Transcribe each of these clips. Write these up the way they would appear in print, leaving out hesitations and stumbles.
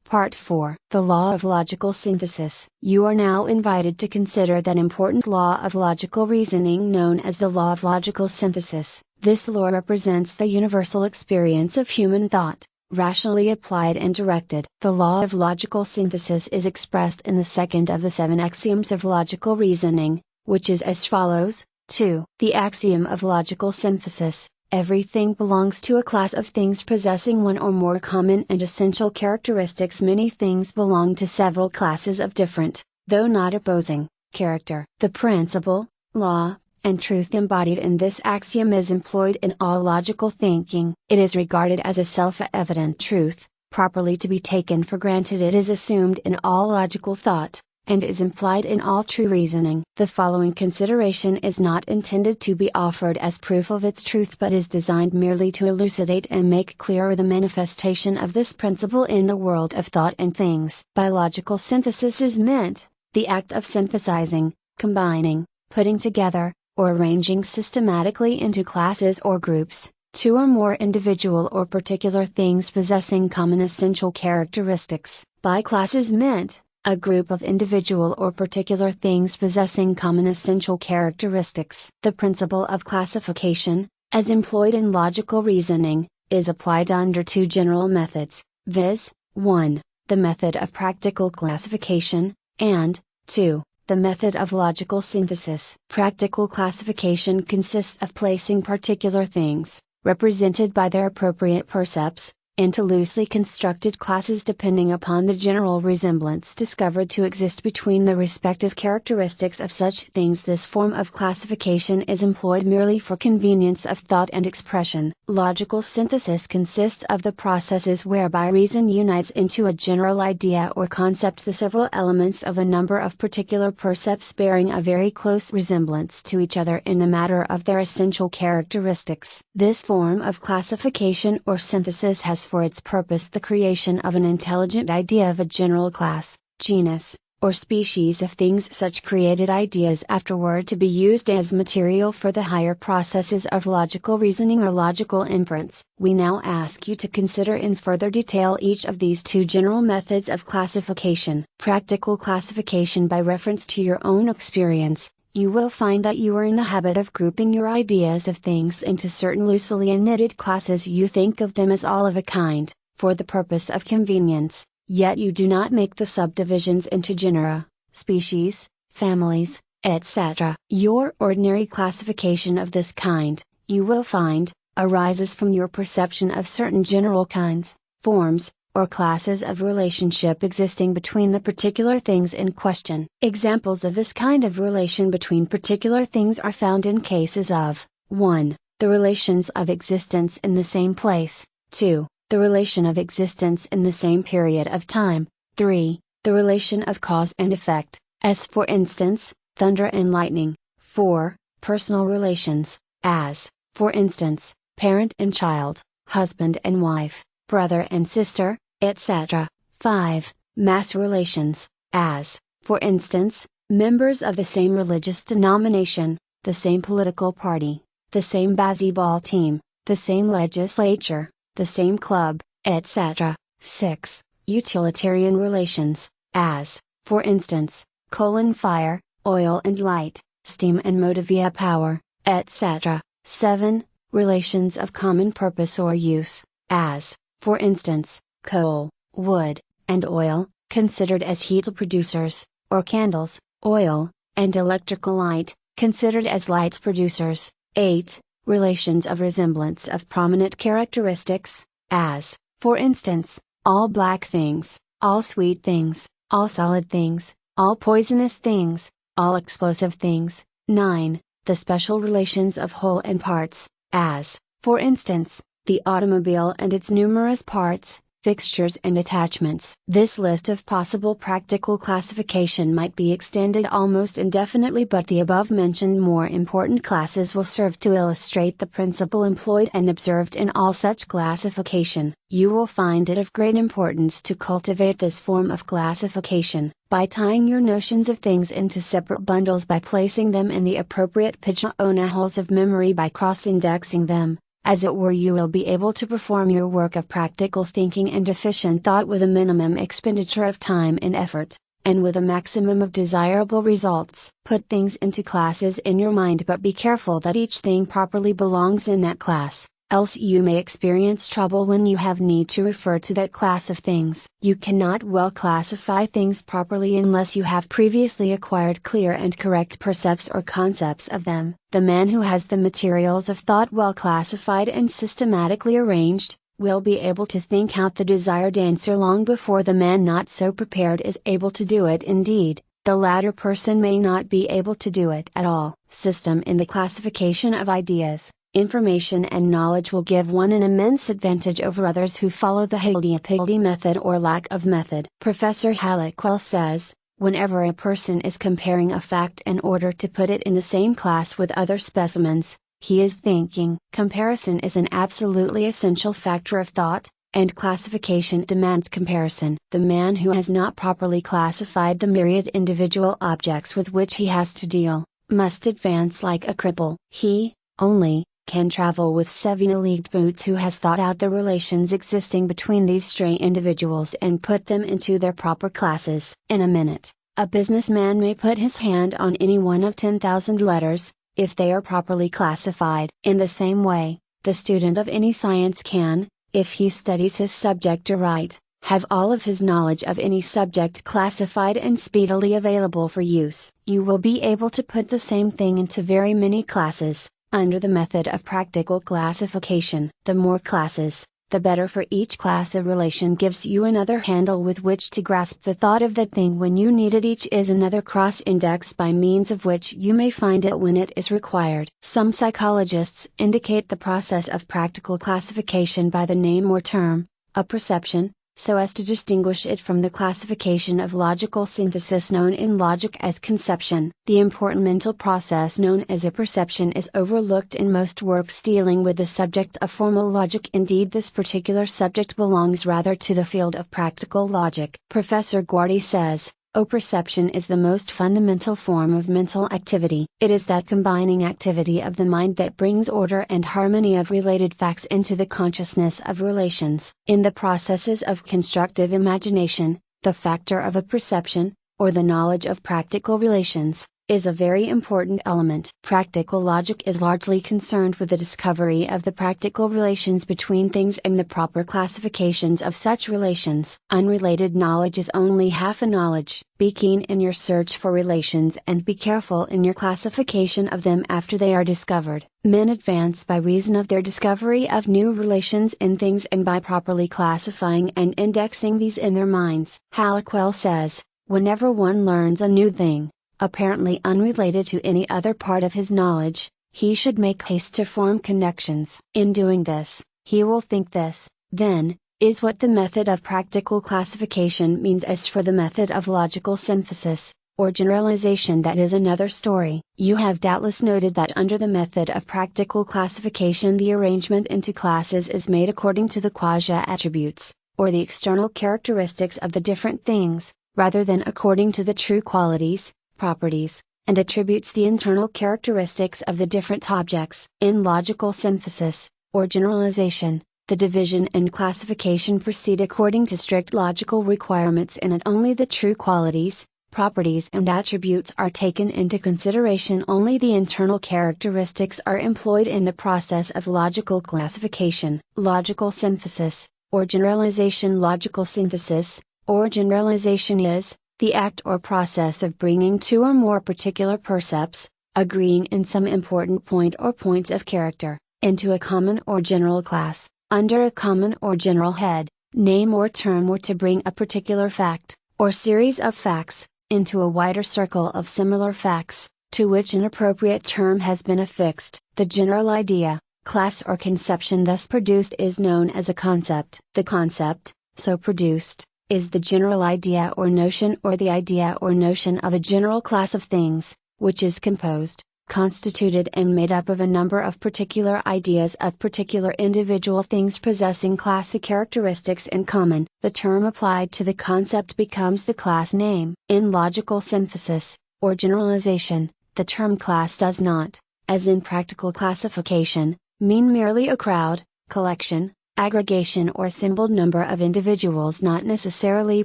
Part 4. The Law of Logical Synthesis. You are now invited to consider that important law of logical reasoning known as the Law of Logical Synthesis. This law represents the universal experience of human thought, rationally applied and directed. The law of logical synthesis is expressed in the second of the 7 axioms of logical reasoning, which is as follows. 2. The axiom of logical synthesis. Everything belongs to a class of things possessing one or more common and essential characteristics. Many things belong to several classes of different, though not opposing, character. The principle, law, and truth embodied in this axiom is employed in all logical thinking. It is regarded as a self-evident truth, properly to be taken for granted. It is assumed in all logical thought, and is implied in all true reasoning. The following consideration is not intended to be offered as proof of its truth but is designed merely to elucidate and make clearer the manifestation of this principle in the world of thought and things. By logical synthesis is meant, the act of synthesizing, combining, putting together, or arranging systematically into classes or groups, 2 or more individual or particular things possessing common essential characteristics. By class is meant, a group of individual or particular things possessing common essential characteristics. The principle of classification, as employed in logical reasoning, is applied under 2 general methods, viz. 1. The method of practical classification, and 2. The method of logical synthesis. Practical classification consists of placing particular things, represented by their appropriate percepts, into loosely constructed classes depending upon the general resemblance discovered to exist between the respective characteristics of such things. This form of classification is employed merely for convenience of thought and expression. Logical synthesis consists of the processes whereby reason unites into a general idea or concept the several elements of a number of particular percepts bearing a very close resemblance to each other in the matter of their essential characteristics. This form of classification or synthesis has for its purpose the creation of an intelligent idea of a general class, genus, or species of things. Such created ideas afterward to be used as material for the higher processes of logical reasoning or logical inference. We now ask you to consider in further detail each of these 2 general methods of classification. Practical classification. By reference to your own experience, you will find that you are in the habit of grouping your ideas of things into certain loosely knitted classes. You think of them as all of a kind, for the purpose of convenience, yet you do not make the subdivisions into genera, species, families, etc. Your ordinary classification of this kind, you will find, arises from your perception of certain general kinds, forms, or classes of relationship existing between the particular things in question. Examples of this kind of relation between particular things are found in cases of 1. The relations of existence in the same place, 2. The relation of existence in the same period of time, 3. The relation of cause and effect, as for instance, thunder and lightning, 4. Personal relations, as, for instance, parent and child, husband and wife, brother and sister, etc. 5. Mass relations, as, for instance, members of the same religious denomination, the same political party, the same baseball team, the same legislature, the same club, etc. 6. Utilitarian relations, as, for instance, coal and fire, oil and light, steam and motive via power, etc. 7. Relations of common purpose or use, as, for instance, coal, wood, and oil, considered as heat producers, or candles, oil, and electrical light, considered as light producers. 8. Relations of resemblance of prominent characteristics, as, for instance, all black things, all sweet things, all solid things, all poisonous things, all explosive things. 9. The special relations of whole and parts, as, for instance, the automobile and its numerous parts, fixtures and attachments. This list of possible practical classification might be extended almost indefinitely, but the above mentioned more important classes will serve to illustrate the principle employed and observed in all such classification. You will find it of great importance to cultivate this form of classification, by tying your notions of things into separate bundles, by placing them in the appropriate pigeonholes of memory, by cross-indexing them, As it were, you will be able to perform your work of practical thinking and efficient thought with a minimum expenditure of time and effort, and with a maximum of desirable results. Put things into classes in your mind, but be careful that each thing properly belongs in that class, else you may experience trouble when you have need to refer to that class of things. You cannot well classify things properly unless you have previously acquired clear and correct percepts or concepts of them. The man who has the materials of thought well classified and systematically arranged, will be able to think out the desired answer long before the man not so prepared is able to do it. Indeed, the latter person may not be able to do it at all. System in the classification of ideas, information and knowledge will give one an immense advantage over others who follow the Hildy-Pigdy method or lack of method. Professor Hallowell says, whenever a person is comparing a fact in order to put it in the same class with other specimens, he is thinking. Comparison is an absolutely essential factor of thought, and classification demands comparison. The man who has not properly classified the myriad individual objects with which he has to deal, must advance like a cripple. He, only, can travel with 7-leagued boots who has thought out the relations existing between these stray individuals and put them into their proper classes. In a minute, a businessman may put his hand on any one of 10,000 letters, if they are properly classified. In the same way, the student of any science can, if he studies his subject aright, have all of his knowledge of any subject classified and speedily available for use. You will be able to put the same thing into very many classes, under the method of practical classification. The more classes, the better. For each class a relation gives you another handle with which to grasp the thought of that thing when you need it. Each is another cross-index by means of which you may find it when it is required. Some psychologists indicate the process of practical classification by the name or term, a perception, so as to distinguish it from the classification of logical synthesis known in logic as conception. The important mental process known as a perception is overlooked in most works dealing with the subject of formal logic. Indeed, this particular subject belongs rather to the field of practical logic. Professor Guardi says, perception is the most fundamental form of mental activity. It is that combining activity of the mind that brings order and harmony of related facts into the consciousness of relations. In the processes of constructive imagination, the factor of a perception, or the knowledge of practical relations, is a very important element. Practical logic is largely concerned with the discovery of the practical relations between things and the proper classifications of such relations. Unrelated knowledge is only half a knowledge. Be keen in your search for relations and be careful in your classification of them after they are discovered. Men advance by reason of their discovery of new relations in things and by properly classifying and indexing these in their minds. Hallowell says, whenever one learns a new thing, apparently unrelated to any other part of his knowledge, he should make haste to form connections. In doing this, he will think this, then, is what the method of practical classification means. As for the method of logical synthesis, or generalization, that is another story. You have doubtless noted that under the method of practical classification the arrangement into classes is made according to the quasi-attributes, or the external characteristics of the different things, rather than according to the true qualities, properties, and attributes, the internal characteristics of the different objects. In logical synthesis, or generalization, the division and classification proceed according to strict logical requirements, and only the true qualities, properties and attributes are taken into consideration. Only the internal characteristics are employed in the process of logical classification. Logical synthesis, or generalization. Logical synthesis, or generalization is, the act or process of bringing two or more particular percepts, agreeing in some important point or points of character, into a common or general class, under a common or general head, name or term, or to bring a particular fact, or series of facts, into a wider circle of similar facts, to which an appropriate term has been affixed. The general idea, class or conception thus produced is known as a concept. The concept, so produced, is the general idea or notion, or the idea or notion of a general class of things, which is composed, constituted and made up of a number of particular ideas of particular individual things possessing classic characteristics in common. The term applied to the concept becomes the class name. In logical synthesis, or generalization, the term class does not, as in practical classification, mean merely a crowd, collection, aggregation or assembled number of individuals not necessarily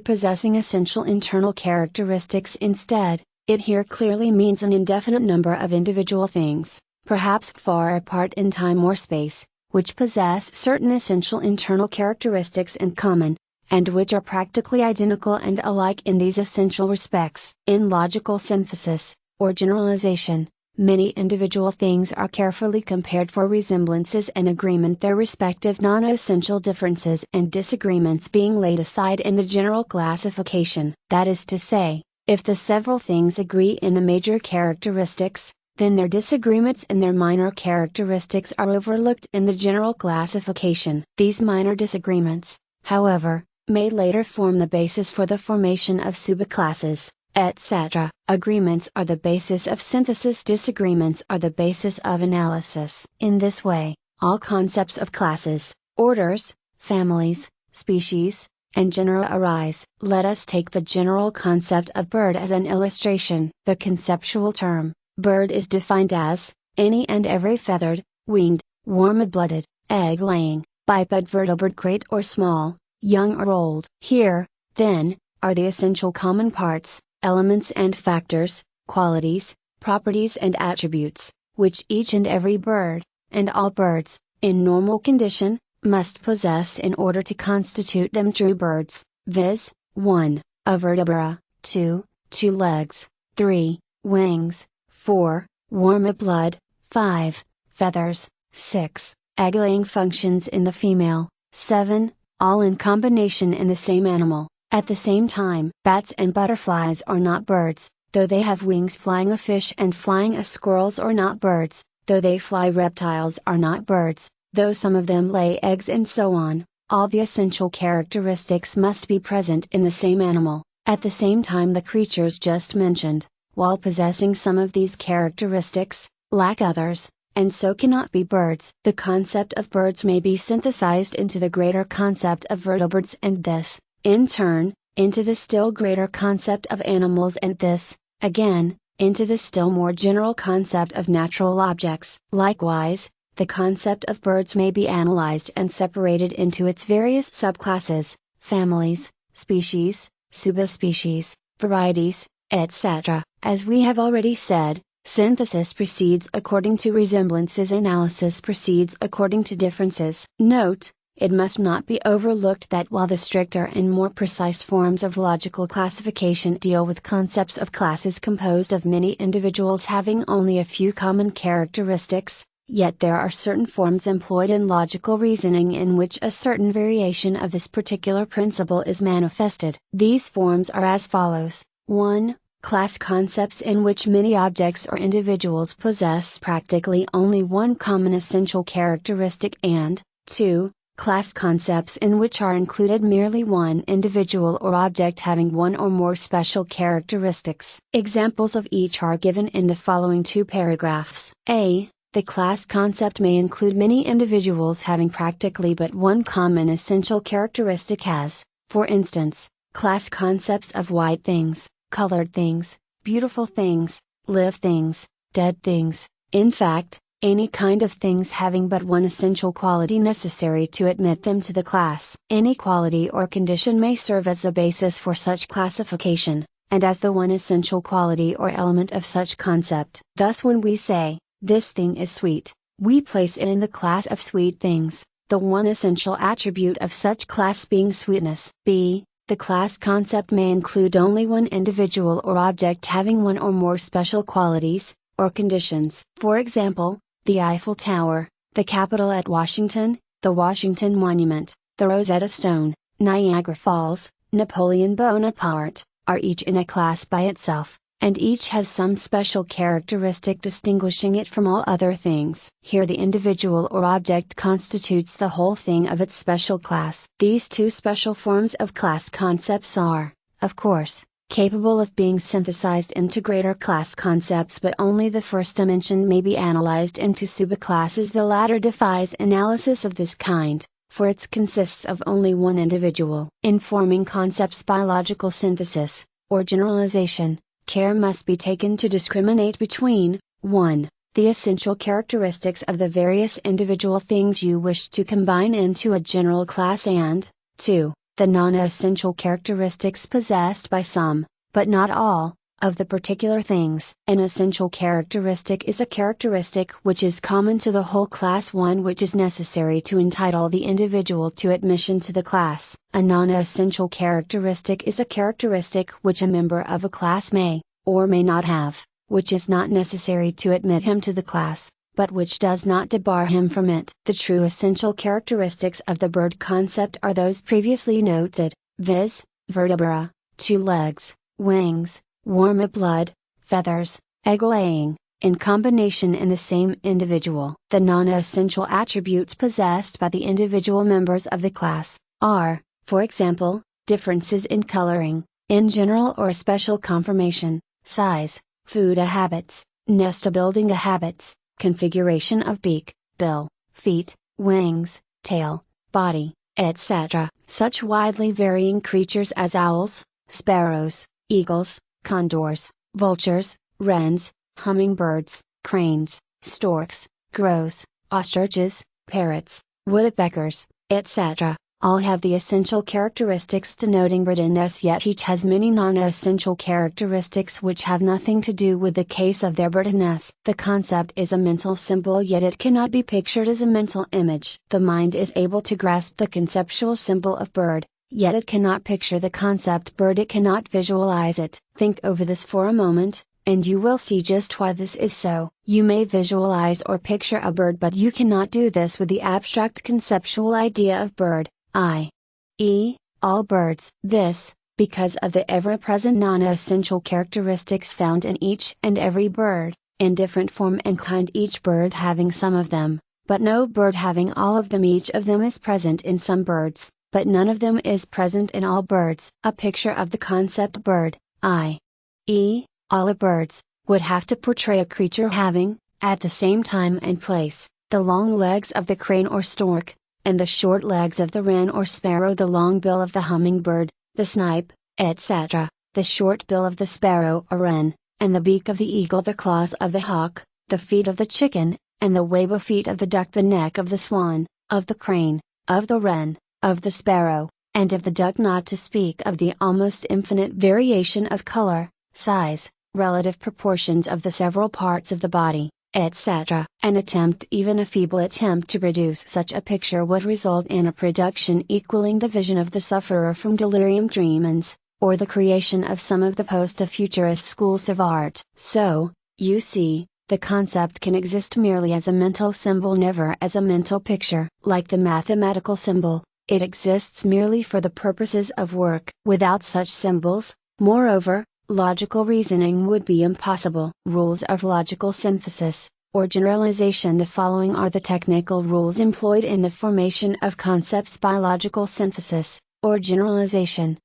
possessing essential internal characteristics. Instead, it here clearly means an indefinite number of individual things, perhaps far apart in time or space, which possess certain essential internal characteristics in common, and which are practically identical and alike in these essential respects. In logical synthesis, or generalization, many individual things are carefully compared for resemblances and agreement, their respective non-essential differences and disagreements being laid aside in the general classification. That is to say, if the several things agree in the major characteristics, then their disagreements in their minor characteristics are overlooked in the general classification. These minor disagreements, however, may later form the basis for the formation of subclasses, etc. Agreements are the basis of synthesis, disagreements are the basis of analysis. In this way, all concepts of classes, orders, families, species, and genera arise. Let us take the general concept of bird as an illustration. The conceptual term, bird, is defined as any and every feathered, winged, warm-blooded, egg-laying, biped vertebrate, great or small, young or old. Here, then, are the essential common parts, elements and factors, qualities, properties and attributes, which each and every bird, and all birds, in normal condition, must possess in order to constitute them true birds, viz., 1. A vertebra, 2. Two legs, 3. Wings, 4. Warm blood, 5. Feathers, 6. Egg-laying functions in the female, 7. All in combination in the same animal. At the same time, bats and butterflies are not birds, though they have wings. Flying a fish and flying a squirrels are not birds, though they fly. Reptiles are not birds, though some of them lay eggs, and so on. All the essential characteristics must be present in the same animal. At the same time, the creatures just mentioned, while possessing some of these characteristics, lack others, and so cannot be birds. The concept of birds may be synthesized into the greater concept of vertebrates, and this, in turn, into the still greater concept of animals, and this, again, into the still more general concept of natural objects. Likewise, the concept of birds may be analyzed and separated into its various subclasses, families, species, subspecies, varieties, etc. As we have already said, synthesis proceeds according to resemblances, analysis proceeds according to differences. Note, it must not be overlooked that while the stricter and more precise forms of logical classification deal with concepts of classes composed of many individuals having only a few common characteristics, yet there are certain forms employed in logical reasoning in which a certain variation of this particular principle is manifested. These forms are as follows: 1. Class concepts in which many objects or individuals possess practically only one common essential characteristic, and 2. Class concepts in which are included merely one individual or object having one or more special characteristics. Examples of each are given in the following two paragraphs. A. The class concept may include many individuals having practically but one common essential characteristic, as, for instance, class concepts of white things, colored things, beautiful things, live things, dead things, in fact, any kind of things having but one essential quality necessary to admit them to the class. Any quality or condition may serve as the basis for such classification, and as the one essential quality or element of such concept. Thus, when we say, "This thing is sweet," we place it in the class of sweet things, the one essential attribute of such class being sweetness. B. The class concept may include only one individual or object having one or more special qualities, or conditions. For example, the Eiffel Tower, the Capitol at Washington, the Washington Monument, the Rosetta Stone, Niagara Falls, Napoleon Bonaparte, are each in a class by itself, and each has some special characteristic distinguishing it from all other things. Here the individual or object constitutes the whole thing of its special class. These two special forms of class concepts are, of course, capable of being synthesized into greater class concepts, but only the first mentioned may be analyzed into subclasses. The latter defies analysis of this kind, for it consists of only one individual. In forming concepts by logical synthesis, or generalization, care must be taken to discriminate between 1. the essential characteristics of the various individual things you wish to combine into a general class, and 2. The non-essential characteristics possessed by some, but not all, of the particular things. An essential characteristic is a characteristic which is common to the whole class, one which is necessary to entitle the individual to admission to the class. A non-essential characteristic is a characteristic which a member of a class may, or may not have, which is not necessary to admit him to the class, but which does not debar him from it. The true essential characteristics of the bird concept are those previously noted, viz., vertebra, 2 legs, wings, warm blood, feathers, egg-laying, in combination in the same individual. The non-essential attributes possessed by the individual members of the class are, for example, differences in coloring, in general or special conformation, size, food habits, nest building habits, configuration of beak, bill, feet, wings, tail, body, etc. Such widely varying creatures as owls, sparrows, eagles, condors, vultures, wrens, hummingbirds, cranes, storks, crows, ostriches, parrots, woodpeckers, etc., all have the essential characteristics denoting birdiness, yet each has many non-essential characteristics which have nothing to do with the case of their birdiness. The concept is a mental symbol, yet it cannot be pictured as a mental image. The mind is able to grasp the conceptual symbol of bird, yet it cannot picture the concept bird, it cannot visualize it. Think over this for a moment, and you will see just why this is so. You may visualize or picture a bird, but you cannot do this with the abstract conceptual idea of bird, i.e., all birds. This, because of the ever-present non-essential characteristics found in each and every bird, in different form and kind, each bird having some of them, but no bird having all of them. Each of them is present in some birds, but none of them is present in all birds. A picture of the concept bird, i.e., all birds, would have to portray a creature having, at the same time and place, the long legs of the crane or stork, and the short legs of the wren or sparrow, the long bill of the hummingbird, the snipe, etc., the short bill of the sparrow or wren, and the beak of the eagle, the claws of the hawk, the feet of the chicken, and the web feet of the duck, the neck of the swan, of the crane, of the wren, of the sparrow, and of the duck, not to speak of the almost infinite variation of color, size, relative proportions of the several parts of the body, etc. An attempt, even a feeble attempt, to produce such a picture would result in a production equaling the vision of the sufferer from delirium tremens, or the creation of some of the post-futurist schools of art. So, you see, the concept can exist merely as a mental symbol, never as a mental picture. Like the mathematical symbol, it exists merely for the purposes of work. Without such symbols, moreover, logical reasoning would be impossible. Rules of logical synthesis, or generalization. The following are the technical rules employed in the formation of concepts by logical synthesis, or generalization.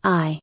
I.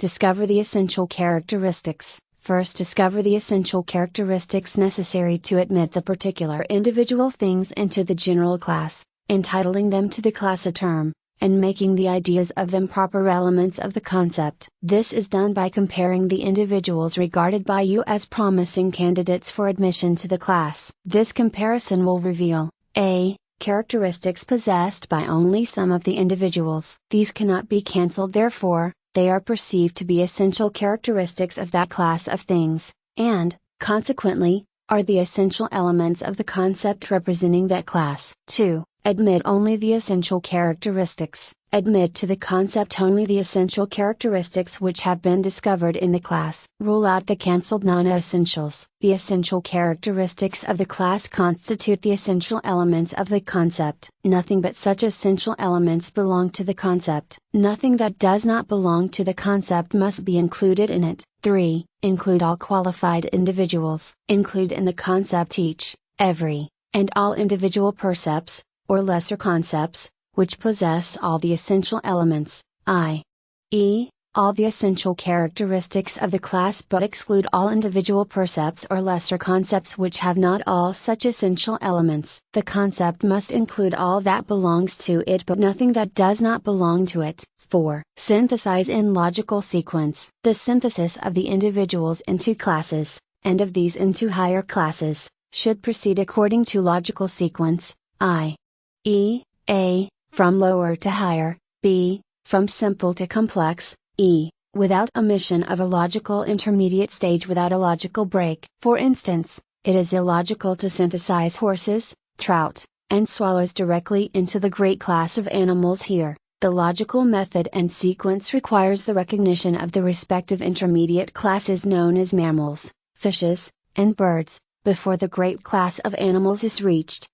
Discover the essential characteristics. First, discover the essential characteristics necessary to admit the particular individual things into the general class, entitling them to the class a term, and making the ideas of them proper elements of the concept. This is done by comparing the individuals regarded by you as promising candidates for admission to the class. This comparison will reveal, a. characteristics possessed by only some of the individuals. These cannot be cancelled, therefore, they are perceived to be essential characteristics of that class of things, and, consequently, are the essential elements of the concept representing that class. 2. Admit only the essential characteristics. Admit to the concept only the essential characteristics which have been discovered in the class. Rule out the cancelled non-essentials. The essential characteristics of the class constitute the essential elements of the concept. Nothing but such essential elements belong to the concept. Nothing that does not belong to the concept must be included in it. 3. Include all qualified individuals. Include in the concept each, every, and all individual percepts, or lesser concepts, which possess all the essential elements, i.e., all the essential characteristics of the class, but exclude all individual percepts or lesser concepts which have not all such essential elements. The concept must include all that belongs to it but nothing that does not belong to it. 4. Synthesize in logical sequence. The synthesis of the individuals into classes, and of these into higher classes, should proceed according to logical sequence, i.e., A, from lower to higher, B, from simple to complex, E, without omission of a logical intermediate stage without a logical break. For instance, it is illogical to synthesize horses, trout, and swallows directly into the great class of animals here. The logical method and sequence requires the recognition of the respective intermediate classes known as mammals, fishes, and birds, before the great class of animals is reached.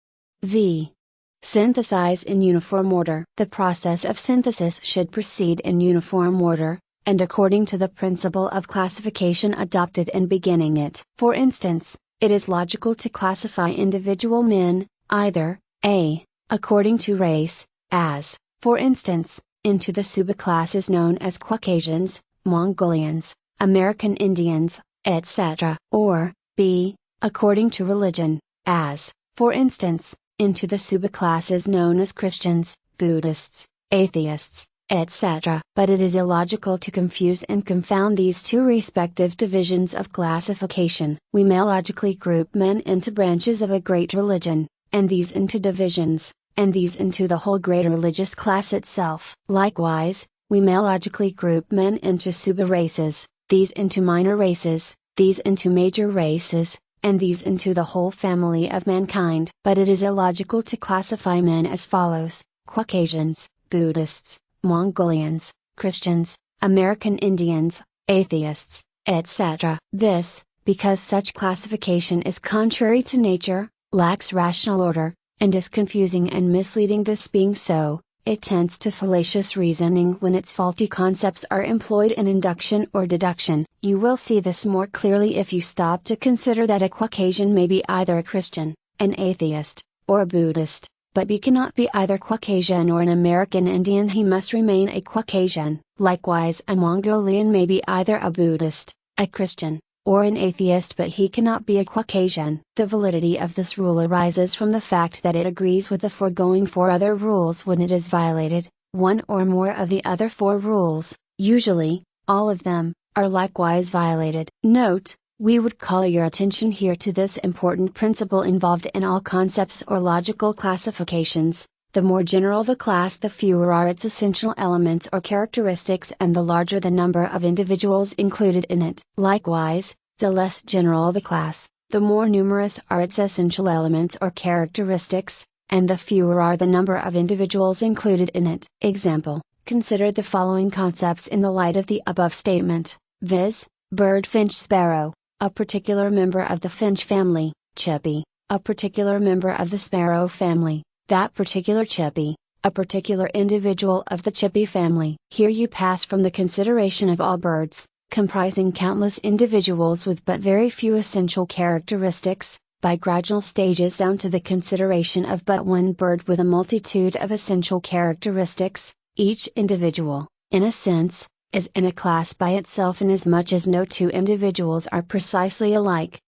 V. Synthesize in uniform order. The process of synthesis should proceed in uniform order, and according to the principle of classification adopted in beginning it. For instance, it is logical to classify individual men, either, A, according to race, as, for instance, into the subclasses known as Caucasians, Mongolians, American Indians, etc., or, B, according to religion, as, for instance, into the subclasses known as Christians, Buddhists, atheists, etc. But it is illogical to confuse and confound these two respective divisions of classification. We may logically group men into branches of a great religion, and these into divisions, and these into the whole great religious class itself. Likewise, we may logically group men into sub-races, these into minor races, these into major races, and these into the whole family of mankind. But it is illogical to classify men as follows: Caucasians, Buddhists, Mongolians, Christians, American Indians, atheists, etc. This, because such classification is contrary to nature, lacks rational order, and is confusing and misleading. This being so, it tends to fallacious reasoning when its faulty concepts are employed in induction or deduction. You will see this more clearly if you stop to consider that a Caucasian may be either a Christian, an atheist, or a Buddhist, but he cannot be either Caucasian or an American Indian. He must remain a Caucasian. Likewise, a Mongolian may be either a Buddhist, a Christian, or an atheist, but he cannot be a Caucasian. The validity of this rule arises from the fact that it agrees with the foregoing four other rules when it is violated. One or more of the other four rules, usually, all of them, are likewise violated. Note, we would call your attention here to this important principle involved in all concepts or logical classifications. The more general the class, the fewer are its essential elements or characteristics, and the larger the number of individuals included in it. Likewise, the less general the class, the more numerous are its essential elements or characteristics, and the fewer are the number of individuals included in it. Example: consider the following concepts in the light of the above statement, viz., bird, finch, sparrow, a particular member of the finch family; chippy, a particular member of the sparrow family; that particular chippy, a particular individual of the chippy family. Here you pass from the consideration of all birds, comprising countless individuals with but very few essential characteristics, by gradual stages down to the consideration of but one bird with a multitude of essential characteristics. Each individual, in a sense, is in a class by itself, inasmuch as no two individuals are precisely alike.